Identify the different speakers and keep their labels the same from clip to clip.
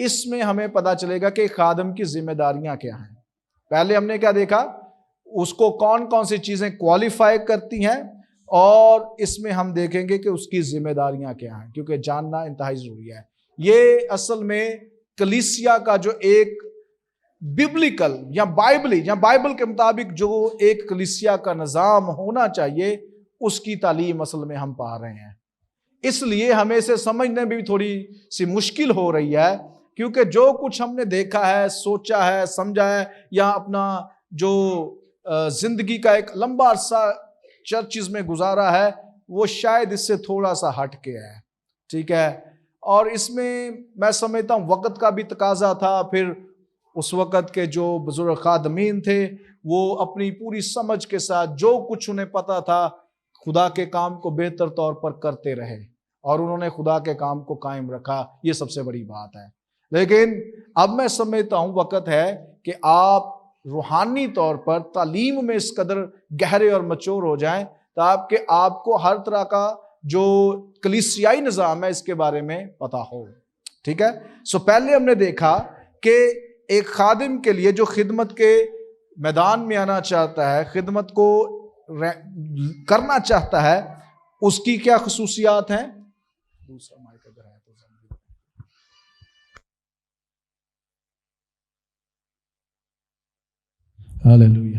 Speaker 1: اس میں ہمیں پتا چلے گا کہ خادم کی ذمہ داریاں کیا ہیں. پہلے ہم نے کیا دیکھا, اس کو کون کون سی چیزیں کوالیفائی کرتی ہیں, اور اس میں ہم دیکھیں گے کہ اس کی ذمہ داریاں کیا ہیں, کیونکہ جاننا انتہائی ضروری ہے. یہ اصل میں کلیسیا کا جو ایک ببلیکل یا بائبل کے مطابق جو ایک کلیسیا کا نظام ہونا چاہیے, اس کی تعلیم اصل میں ہم پا رہے ہیں. اس لیے ہمیں اسے سمجھنے میں بھی تھوڑی سی مشکل ہو رہی ہے, کیونکہ جو کچھ ہم نے دیکھا ہے, سوچا ہے, سمجھا ہے, یا اپنا جو زندگی کا ایک لمبا عرصہ چرچز میں گزارا ہے, وہ شاید اس سے تھوڑا سا ہٹ کے ہے. ٹھیک ہے, اور اس میں سمجھتا ہوں وقت کا بھی تقاضا تھا. پھر اس وقت کے جو بزرگ خادمین تھے وہ اپنی پوری سمجھ کے ساتھ جو کچھ انہیں پتا تھا خدا کے کام کو بہتر طور پر کرتے رہے, اور انہوں نے خدا کے کام کو قائم رکھا. یہ سب سے بڑی بات ہے. لیکن اب میں سمجھتا ہوں وقت ہے کہ آپ روحانی طور پر تعلیم میں اس قدر گہرے اور مچور ہو جائیں تاکہ آپ کو ہر طرح کا جو کلیسیائی نظام ہے اس کے بارے میں پتا ہو. ٹھیک ہے, پہلے ہم نے دیکھا کہ ایک خادم کے لیے جو خدمت کے میدان میں آنا چاہتا ہے, خدمت کو کرنا چاہتا ہے, اس کی کیا خصوصیات ہیں. ہاللیلویا.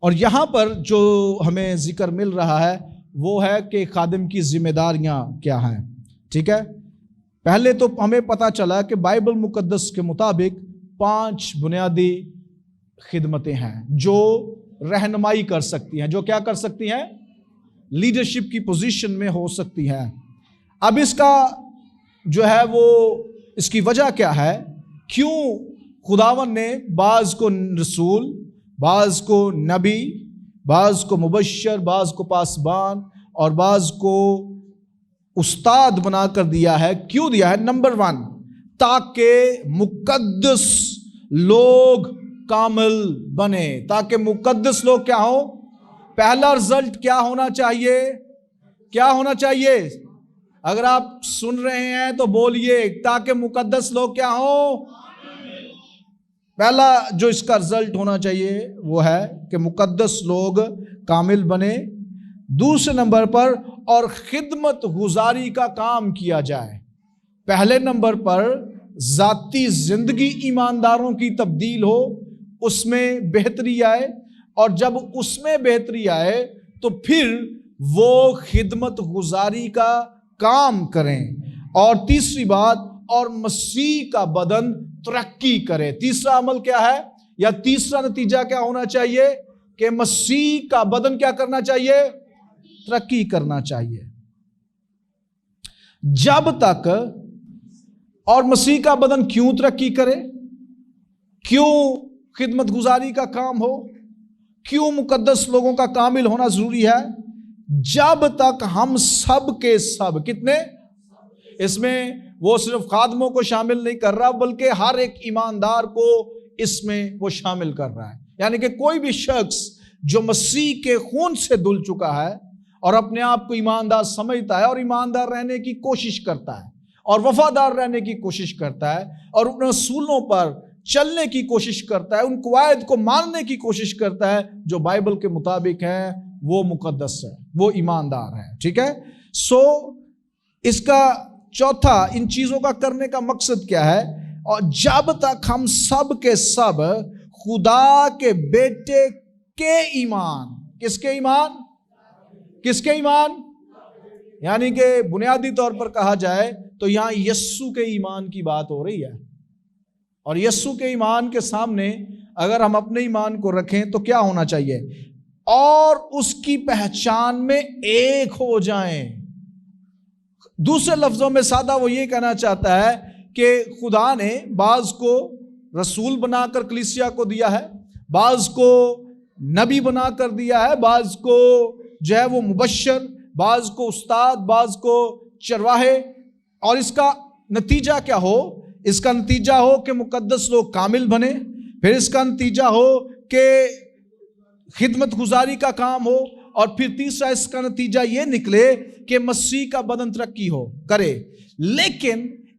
Speaker 1: اور یہاں پر جو ہمیں ذکر مل رہا ہے وہ ہے کہ خادم کی ذمہ داریاں کیا ہیں. ٹھیک ہے, پہلے تو ہمیں پتا چلا کہ بائبل مقدس کے مطابق 5 بنیادی خدمتیں ہیں جو رہنمائی کر سکتی ہیں, جو کیا کر سکتی ہیں, لیڈرشپ کی پوزیشن میں ہو سکتی ہیں. اب اس کا جو ہے وہ اس کی وجہ کیا ہے, کیوں خداوند نے بعض کو رسول, بعض کو نبی, بعض کو مبشر, بعض کو پاسبان اور بعض کو استاد بنا کر دیا ہے. کیوں دیا ہے؟ نمبر 1, تاکہ مقدس لوگ کامل بنے. تاکہ مقدس لوگ کیا ہوں. پہلا رزلٹ کیا ہونا چاہیے, کیا ہونا چاہیے؟ اگر آپ سن رہے ہیں تو بولیے, تاکہ مقدس لوگ کیا ہوں. پہلا جو اس کا رزلٹ ہونا چاہیے وہ ہے کہ مقدس لوگ کامل بنے. دوسرے نمبر پر, اور خدمت گزاری کا کام کیا جائے. پہلے نمبر پر ذاتی زندگی ایمانداروں کی تبدیل ہو, اس میں بہتری آئے, اور جب اس میں بہتری آئے تو پھر وہ خدمت گزاری کا کام کریں. اور تیسری بات, اور مسیح کا بدن ترقی کرے. تیسرا عمل کیا ہے, یا تیسرا نتیجہ کیا ہونا چاہیے, کہ مسیح کا بدن کیا کرنا چاہیے, ترقی کرنا چاہیے. جب تک, اور مسیح کا بدن کیوں ترقی کرے, کیوں خدمت گزاری کا کام ہو, کیوں مقدس لوگوں کا کامل ہونا ضروری ہے, جب تک ہم سب کے سب کتنے, اس میں وہ صرف خادموں کو شامل نہیں کر رہا بلکہ ہر ایک ایماندار کو اس میں وہ شامل کر رہا ہے. یعنی کہ کوئی بھی شخص جو مسیح کے خون سے دھل چکا ہے اور اپنے آپ کو ایماندار سمجھتا ہے اور ایماندار رہنے کی کوشش کرتا ہے اور وفادار رہنے کی کوشش کرتا ہے اور ان اصولوں پر چلنے کی کوشش کرتا ہے, ان قواعد کو ماننے کی کوشش کرتا ہے جو بائبل کے مطابق ہیں, وہ مقدس ہے, وہ ایماندار ہے. ٹھیک ہے, اس کا چوتھا, ان چیزوں کا کرنے کا مقصد کیا ہے, اور جب تک ہم سب کے سب خدا کے بیٹے کے ایمان, کس کے ایمان, کس کے ایمان, یعنی کہ بنیادی طور پر کہا جائے تو یہاں یسوع کے ایمان کی بات ہو رہی ہے. اور یسوع کے ایمان کے سامنے اگر ہم اپنے ایمان کو رکھیں تو کیا ہونا چاہیے, اور اس کی پہچان میں ایک ہو جائیں. دوسرے لفظوں میں سادہ وہ یہ کہنا چاہتا ہے کہ خدا نے بعض کو رسول بنا کر کلیسیا کو دیا ہے, بعض کو نبی بنا کر دیا ہے, بعض کو جو ہے وہ مبشر, بعض کو استاد, بعض کو چرواہے. اور اس کا نتیجہ کیا ہو, اس کا نتیجہ ہو کہ مقدس لوگ کامل بنے. پھر اس کا نتیجہ ہو کہ خدمت گزاری کا کام ہو, اور پھر تیسرا اس کا نتیجہ یہ نکلے کہ مسیح کا بدن ترقی ہو کرے. لیکن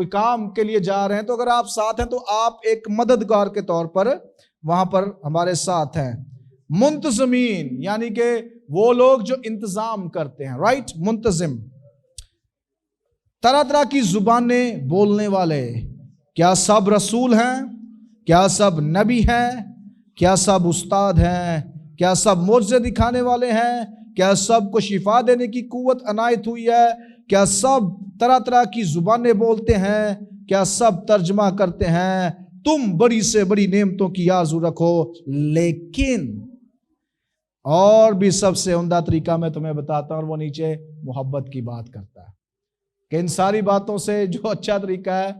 Speaker 1: کوئی کام کے لیے جا رہے ہیں تو اگر آپ ساتھ ہیں تو آپ ایک مددگار کے طور پر وہاں پر ہمارے ساتھ ہیں. منتظمین یعنی کہ وہ لوگ جو انتظام کرتے ہیں, رائٹ, منتظم. طرح طرح کی زبانیں بولنے والے. کیا سب رسول ہیں؟ کیا سب نبی ہیں؟ کیا سب استاد ہیں؟ کیا سب معجزے دکھانے والے ہیں؟ کیا سب کو شفا دینے کی قوت عنایت ہوئی ہے؟ کیا سب طرح طرح کی زبانیں بولتے ہیں؟ کیا سب ترجمہ کرتے ہیں؟ تم بڑی سے بڑی نعمتوں کی آرزو رکھو. لیکن اور بھی سب سے عمدہ طریقہ میں تمہیں بتاتا ہوں, اور وہ نیچے محبت کی بات کرتا ہے کہ ان ساری باتوں سے جو اچھا طریقہ ہے,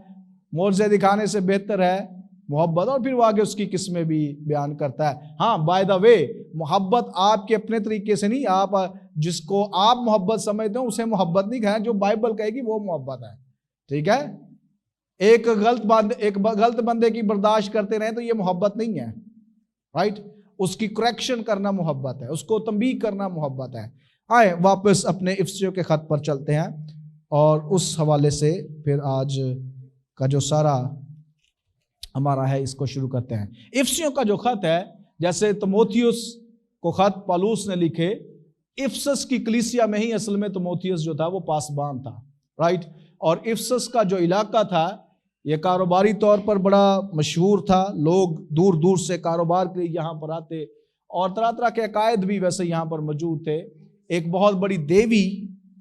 Speaker 1: معجزے دکھانے سے بہتر ہے محبت. اور پھر وہ آگے اس کی قسمیں بھی بیان کرتا ہے. ہاں, بائی دا وے, محبت آپ کے اپنے طریقے سے نہیں, آپ جس کو آپ محبت سمجھتے ہیں اسے محبت نہیں کہیں, جو بائبل کہے گی وہ محبت ہے. ٹھیک ہے, ایک غلط بندے کی برداشت کرتے رہیں تو یہ محبت نہیں ہے, رائٹ. اس کی کریکشن کرنا محبت ہے, اس کو تنبیہ کرنا محبت ہے. آئے واپس اپنے افسیوں کے خط پر چلتے ہیں اور اس حوالے سے پھر آج کا جو سارا ہمارا ہے اس کو شروع کرتے ہیں. افسیوں کا جو خط ہے, جیسے تموتھیوس کو خط پالوس نے لکھے, افسس کی کلیسیا میں ہی اصل میں تموتھیوس جو تھا وہ پاسبان تھا, رائٹ. اور افسس کا جو علاقہ تھا یہ کاروباری طور پر بڑا مشہور تھا, لوگ دور دور سے کاروبار کے لیے یہاں پر آتے, اور طرح طرح کے عقائد بھی ویسے یہاں پر موجود تھے. ایک بہت بڑی دیوی,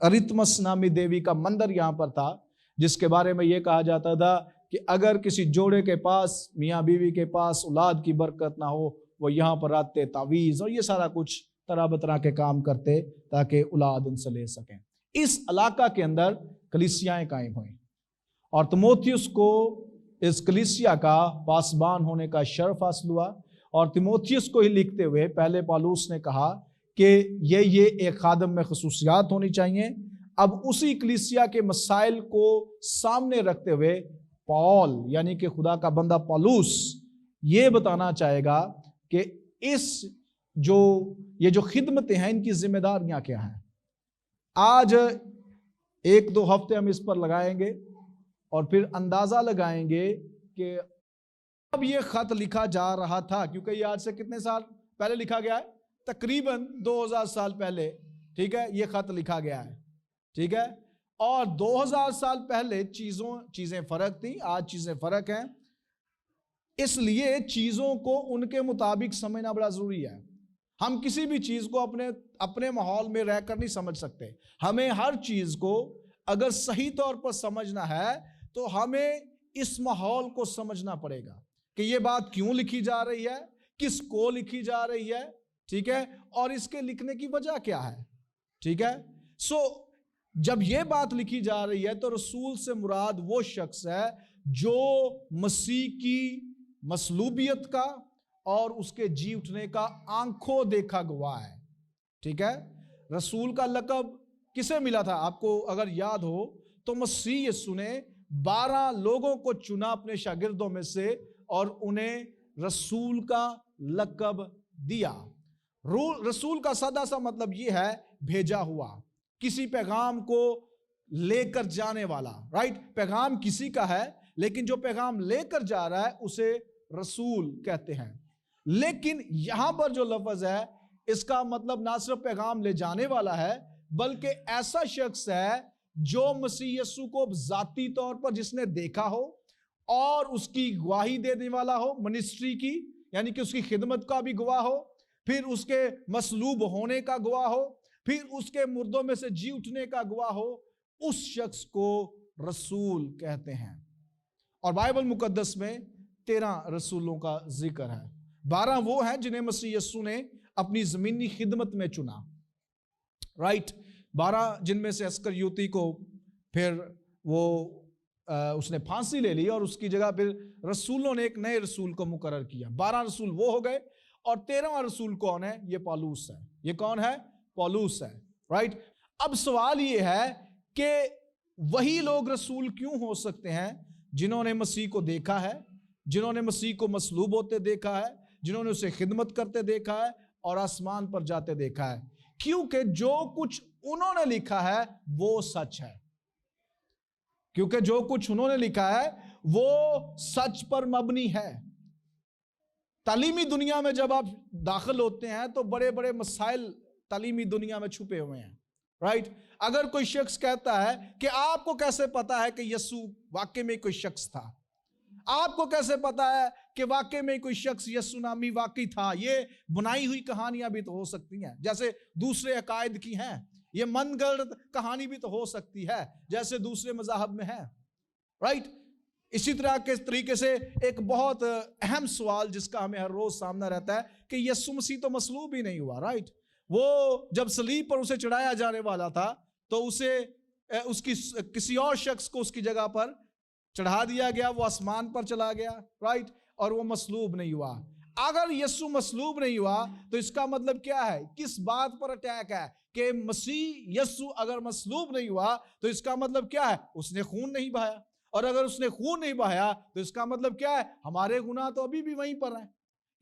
Speaker 1: ارتمس نامی دیوی کا مندر یہاں پر تھا, جس کے بارے میں یہ کہا جاتا تھا کہ اگر کسی جوڑے کے پاس, میاں بیوی کے پاس اولاد کی برکت نہ ہو, وہ یہاں پر آتے, تعویذ اور یہ سارا کچھ طرح بطرح کے کام کرتے تاکہ اولاد ان سے لے سکیں. اس علاقہ کے اندر کلیسیائیں قائم ہوئیں اور تموتھیوس کو اس کلیسیا کا پاسبان ہونے کا شرف حاصل ہوا. اور تموتھیوس کو ہی لکھتے ہوئے پہلے پالوس نے کہا کہ یہ ایک خادم میں خصوصیات ہونی چاہیے. اب اسی کلیسیا کے مسائل کو سامنے رکھتے ہوئے پال یعنی کہ خدا کا بندہ پالوس یہ بتانا چاہے گا کہ یہ جو خدمتیں ہیں ان کی ذمہ داریاں کیا ہیں. آج 1-2 ہفتے ہم اس پر لگائیں گے اور پھر اندازہ لگائیں گے کہ اب یہ خط لکھا جا رہا تھا, کیونکہ یہ آج سے کتنے سال پہلے لکھا گیا ہے, تقریباً 2000 سال پہلے. ٹھیک ہے, یہ خط لکھا گیا ہے. ٹھیک ہے, اور 2000 سال پہلے چیزیں فرق تھیں, آج چیزیں فرق ہیں. اس لیے چیزوں کو ان کے مطابق سمجھنا بڑا ضروری ہے. ہم کسی بھی چیز کو اپنے ماحول میں رہ کر نہیں سمجھ سکتے. ہمیں ہر چیز کو اگر صحیح طور پر سمجھنا ہے تو ہمیں اس ماحول کو سمجھنا پڑے گا کہ یہ بات کیوں لکھی جا رہی ہے, کس کو لکھی جا رہی ہے. ٹھیک ہے, اور اس کے لکھنے کی وجہ کیا ہے. ٹھیک ہے, جب یہ بات لکھی جا رہی ہے تو رسول سے مراد وہ شخص ہے جو مسیح کی مصلوبیت کا اور اس کے جی اٹھنے کا آنکھوں دیکھا گواہ ہے. ٹھیک ہے, رسول کا لقب کسے ملا تھا آپ کو اگر یاد ہو تو مسیح یسوع نے 12 لوگوں کو چنا اپنے شاگردوں میں سے اور انہیں رسول کا لقب دیا. رسول کا سادہ سا مطلب یہ ہے بھیجا ہوا, کسی پیغام کو لے کر جانے والا. رائٹ, پیغام کسی کا ہے لیکن جو پیغام لے کر جا رہا ہے اسے رسول کہتے ہیں. لیکن یہاں پر جو لفظ ہے اس کا مطلب نہ صرف پیغام لے جانے والا ہے بلکہ ایسا شخص ہے جو مسیح یسوع کو ذاتی طور پر جس نے دیکھا ہو اور اس کی گواہی دینے والا ہو, منسٹری کی یعنی کہ اس کی خدمت کا بھی گواہ ہو, پھر اس کے مصلوب ہونے کا گواہ ہو, پھر اس کے مردوں میں سے جی اٹھنے کا گواہ ہو. اس شخص کو رسول کہتے ہیں. اور بائبل مقدس میں 13 رسولوں کا ذکر ہے. 12 وہ ہیں جنہیں مسیح یسوع نے اپنی زمینی خدمت میں چنا. رائٹ, 12 جن میں سے اسکریوتی کو پھر وہ اس نے پھانسی لے لی اور اس کی جگہ پھر رسولوں نے ایک نئے رسول کو مقرر کیا. 12 رسول وہ ہو گئے اور 13واں رسول کون ہے؟ یہ پالوس ہے. یہ کون ہے؟ پالوس ہے. رائٹ, اب سوال یہ ہے کہ وہی لوگ رسول کیوں ہو سکتے ہیں جنہوں نے مسیح کو دیکھا ہے, جنہوں نے مسیح کو مصلوب ہوتے دیکھا ہے, جنہوں نے اسے خدمت کرتے دیکھا ہے اور آسمان پر جاتے دیکھا ہے. کیونکہ جو کچھ انہوں نے لکھا ہے وہ سچ ہے. کیونکہ جو کچھ انہوں نے لکھا ہے وہ سچ پر مبنی ہے۔ تعلیمی دنیا میں جب آپ داخل ہوتے ہیں تو بڑے بڑے مسائل تعلیمی دنیا میں چھپے ہوئے ہیں، رائٹ؟ اگر کوئی شخص کہتا ہے کہ آپ کو کیسے پتا ہے کہ یسوع واقعی میں کوئی شخص تھا، آپ کو کیسے پتا ہے کہ واقعی میں کوئی شخص یسوع نامی واقعی تھا، یہ بنائی ہوئی کہانیاں بھی تو ہو سکتی ہیں جیسے دوسرے عقائد کی ہیں، یہ من گڑھ کہانی بھی تو ہو سکتی ہے جیسے دوسرے مذاہب میں ہے، رائٹ؟ اسی طرح کے طریقے سے ایک بہت اہم سوال جس کا ہمیں ہر روز سامنا رہتا ہے کہ یسوع مسیح تو مصلوب ہی نہیں ہوا، رائٹ؟ وہ جب صلیب پر اسے چڑھایا جانے والا تھا تو اسے کسی اور شخص کو اس کی جگہ پر چڑھا دیا گیا، وہ آسمان پر چلا گیا، رائٹ؟ اور وہ مصلوب نہیں ہوا۔ اگر یسوع مصلوب نہیں ہوا تو اس کا مطلب کیا ہے؟ کس بات پر اٹیک ہے کہ مسیح یسوع اگر مصلوب نہیں ہوا تو اس کا مطلب کیا ہے؟ اس نے خون نہیں بہایا، اور اگر اس نے خون نہیں بہایا تو اس کا مطلب کیا ہے؟ ہمارے گناہ تو ابھی بھی وہیں پر ہیں،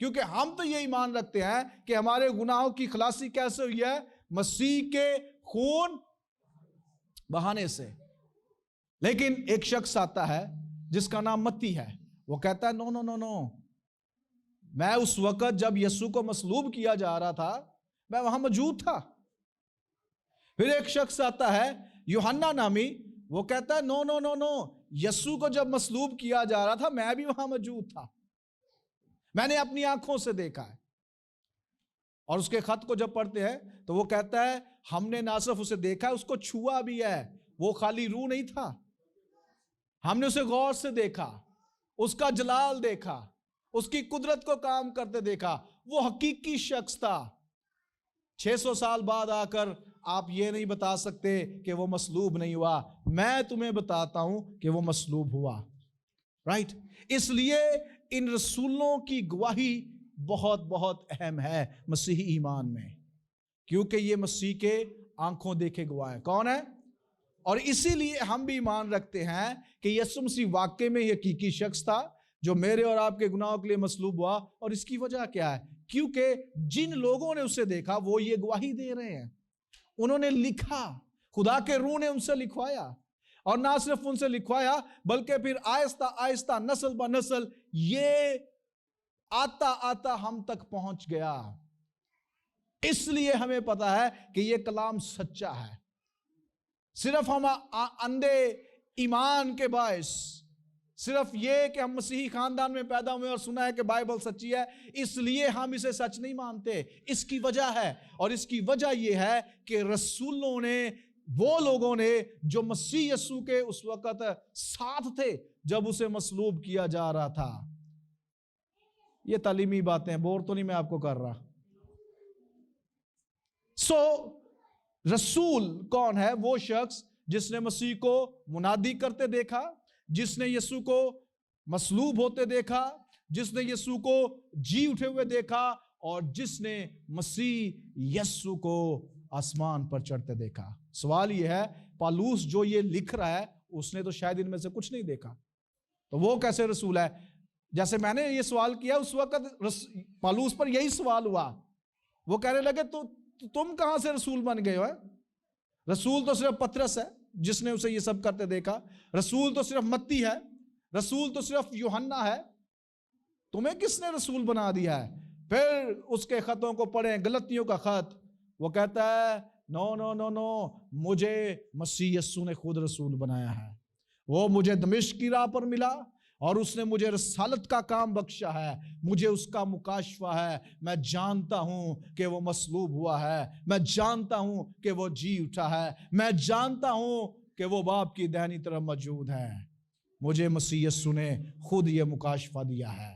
Speaker 1: کیونکہ ہم تو یہ ایمان رکھتے ہیں کہ ہمارے گناہوں کی خلاصی کیسے ہوئی ہے؟ مسیح کے خون بہانے سے۔ لیکن ایک شخص آتا ہے جس کا نام متی ہے، وہ کہتا ہے نو نو نو نو، میں اس وقت جب یسوع کو مصلوب کیا جا رہا تھا میں وہاں موجود تھا۔ پھر ایک شخص آتا ہے یوحنا نامی، وہ کہتا ہے نو نو نو نو، یسوع کو جب مصلوب کیا جا رہا تھا میں بھی وہاں موجود تھا، میں نے اپنی آنکھوں سے دیکھا ہے۔ اور اس کے خط کو جب پڑھتے ہیں تو وہ کہتا ہے ہم نے نہ صرف اسے دیکھا ہے، اس کو چھوا بھی ہے، وہ خالی روح نہیں تھا، ہم نے اسے غور سے دیکھا، اس کا جلال دیکھا، اس کی قدرت کو کام کرتے دیکھا، وہ حقیقی شخص تھا۔ 600 سال بعد آ کر آپ یہ نہیں بتا سکتے کہ وہ مصلوب نہیں ہوا، میں تمہیں بتاتا ہوں کہ وہ مصلوب ہوا، رائٹ؟ اس لیے ان رسولوں کی گواہی بہت بہت اہم ہے مسیحی ایمان میں، کیونکہ یہ مسیح کے آنکھوں دیکھے گواہ ہیں۔ کون ہے؟ اور اسی لیے ہم بھی ایمان رکھتے ہیں کہ یسوع مسیح واقعی میں حقیقی شخص تھا جو میرے اور آپ کے گناہوں کے لیے مصلوب ہوا۔ اور اس کی وجہ کیا ہے؟ کیونکہ جن لوگوں نے اسے دیکھا وہ یہ گواہی دے رہے ہیں، انہوں نے لکھا، خدا کے روح نے ان سے لکھوایا، اور نہ صرف ان سے لکھوایا بلکہ پھر آہستہ آہستہ نسل بہ نسل یہ آتا آتا ہم تک پہنچ گیا۔ اس لیے ہمیں پتا ہے کہ یہ کلام سچا ہے۔ صرف ہم اندھے ایمان کے باعث، صرف یہ کہ ہم مسیحی خاندان میں پیدا ہوئے اور سنا ہے کہ بائبل سچی ہے، اس لیے ہم اسے سچ نہیں مانتے۔ اس کی وجہ ہے، اور اس کی وجہ یہ ہے کہ رسولوں نے، وہ لوگوں نے جو مسیح یسوع کے اس وقت ساتھ تھے جب اسے مصلوب کیا جا رہا تھا۔ یہ تعلیمی باتیں، بور تو نہیں میں آپ کو کر رہا۔ رسول کون ہے؟ وہ شخص جس نے مسیح کو منادی کرتے دیکھا، جس نے یسوع کو مصلوب ہوتے دیکھا، جس نے یسوع کو جی اٹھے ہوئے دیکھا، اور جس نے مسیح یسوع کو آسمان پر چڑھتے دیکھا۔ سوال یہ ہے پالوس جو یہ لکھ رہا ہے اس نے تو شاید ان میں سے کچھ نہیں دیکھا، تو وہ کیسے رسول ہے؟ جیسے میں نے یہ سوال کیا اس وقت پالوس پر یہی سوال ہوا، وہ کہنے لگے تو تم کہاں سے رسول بن گئے ہو؟ رسول تو صرف پترس ہے جس نے اسے یہ سب کرتے دیکھا، رسول تو صرف متی ہے، رسول تو صرف یوحنا ہے، تمہیں کس نے رسول بنا دیا ہے؟ پھر اس کے خطوں کو پڑھیں، غلطیوں کا خط، وہ کہتا ہے نو نو نو نو، مجھے مسیح یسوع نے خود رسول بنایا ہے، وہ مجھے دمشق کی راہ پر ملا اور اس نے مجھے رسالت کا کام بخشا ہے، مجھے اس کا مکاشفہ ہے، میں جانتا ہوں کہ وہ مصلوب ہوا ہے، میں جانتا ہوں کہ وہ جی اٹھا ہے، میں جانتا ہوں کہ وہ باپ کی دہنی طرف موجود ہے، مجھے مسیح یسوع نے خود یہ مکاشفہ دیا ہے۔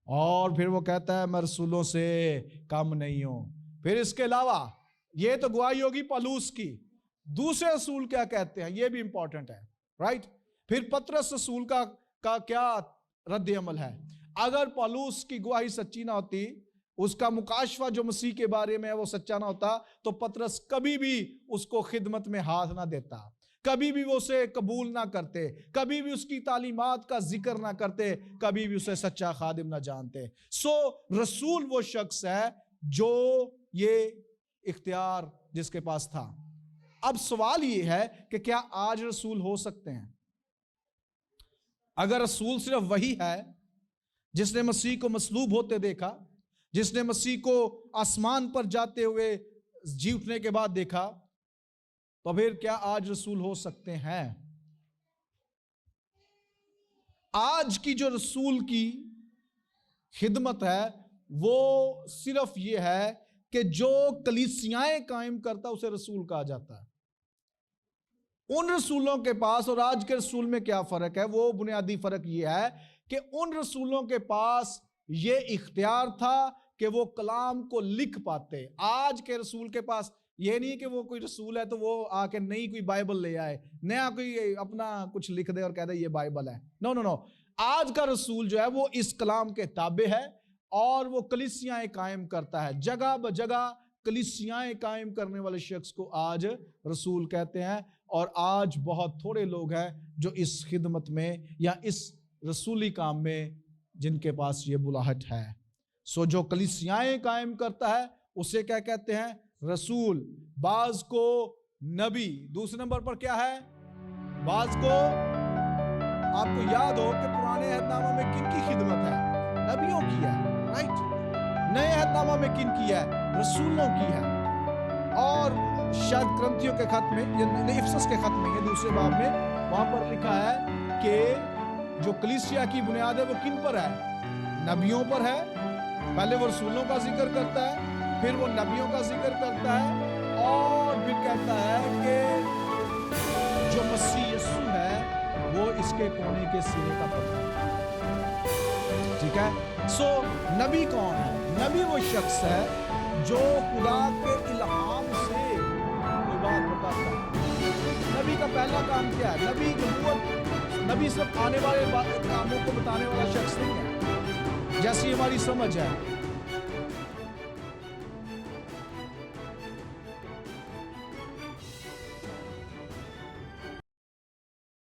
Speaker 1: اور پھر وہ کہتا ہے میں رسولوں سے کم نہیں ہوں۔ پھر اس کے علاوہ یہ تو گواہی ہوگی پالوس کی، دوسرے رسول کیا کہتے ہیں یہ بھی امپورٹنٹ ہے، رائٹ؟ پھر پترس رسول کا کیا رد عمل ہے؟ اگر پالوس کی گواہی سچی نہ ہوتی، اس کا مکاشفہ جو مسیح کے بارے میں ہے وہ سچا نہ ہوتا، تو پترس کبھی بھی اس کو خدمت میں ہاتھ نہ دیتا، کبھی بھی وہ اسے قبول نہ کرتے، کبھی بھی اس کی تعلیمات کا ذکر نہ کرتے، کبھی بھی اسے سچا خادم نہ جانتے۔ رسول وہ شخص ہے جو یہ اختیار جس کے پاس تھا۔ اب سوال یہ ہے کہ کیا آج رسول ہو سکتے ہیں؟ اگر رسول صرف وہی ہے جس نے مسیح کو مصلوب ہوتے دیکھا، جس نے مسیح کو آسمان پر جاتے ہوئے جی اٹھنے کے بعد دیکھا، تو پھر کیا آج رسول ہو سکتے ہیں؟ آج کی جو رسول کی خدمت ہے وہ صرف یہ ہے کہ جو کلیسیائیں قائم کرتا اسے رسول کہا جاتا ہے۔ ان رسولوں کے پاس اور آج کے رسول میں کیا فرق ہے؟ وہ بنیادی فرق یہ ہے کہ ان رسولوں کے پاس یہ اختیار تھا کہ وہ کلام کو لکھ پاتے۔ آج کے رسول کے پاس یہ نہیں کہ وہ کوئی رسول ہے تو وہ آ کے نئی کوئی بائبل لے آئے، نیا کوئی اپنا کچھ لکھ دے اور کہہ دے یہ بائبل ہے۔ نو نو نو، آج کا رسول جو ہے وہ اس کلام کے تابع ہے اور وہ کلیسیائیں قائم کرتا ہے۔ جگہ بجگہ کلیسیائیں قائم کرنے والے شخص کو آج رسول کہتے ہیں، اور آج بہت تھوڑے لوگ ہیں جو اس خدمت میں یا اس رسولی کام میں جن کے پاس یہ بلاہٹ ہے۔ سو جو کلیسیائیں قائم کرتا ہے اسے کیا کہتے ہیں؟ رسول۔ بعض کو نبی۔ دوسرے نمبر پر کیا ہے؟ بعض کو، آپ کو یاد ہو کہ پرانے عہد نامہ میں کن کی خدمت ہے؟ نبیوں کی ہے، رائٹ؟ نئے عہد نامہ میں کن کی ہے؟ رسولوں کی ہے۔ اور شاید کرنتھیوں کے خط میں، یعنی افسس کے خط میں، یہ دوسرے باب میں، وہاں پر لکھا ہے کہ جو کلیسیا کی بنیاد ہے وہ کن پر ہے؟ نبیوں پر ہے۔ پہلے وہ رسولوں کا ذکر کرتا ہے، پھر وہ نبیوں کا ذکر کرتا ہے، اور پھر کہتا ہے کہ جو مسیح یسوع ہے وہ اس کے کونے کے سرے کا پتھر ہے۔ ٹھیک ہے؟ سو نبی کون ہے؟ نبی وہ شخص ہے جو خدا کے الہام سے کوئی بات بتاتا ہے۔ نبی کا پہلا کام کیا ہے؟ نبی نبوت، نبی صرف آنے والے کاموں کو بتانے والا شخص نہیں ہے جیسی ہماری سمجھ ہے۔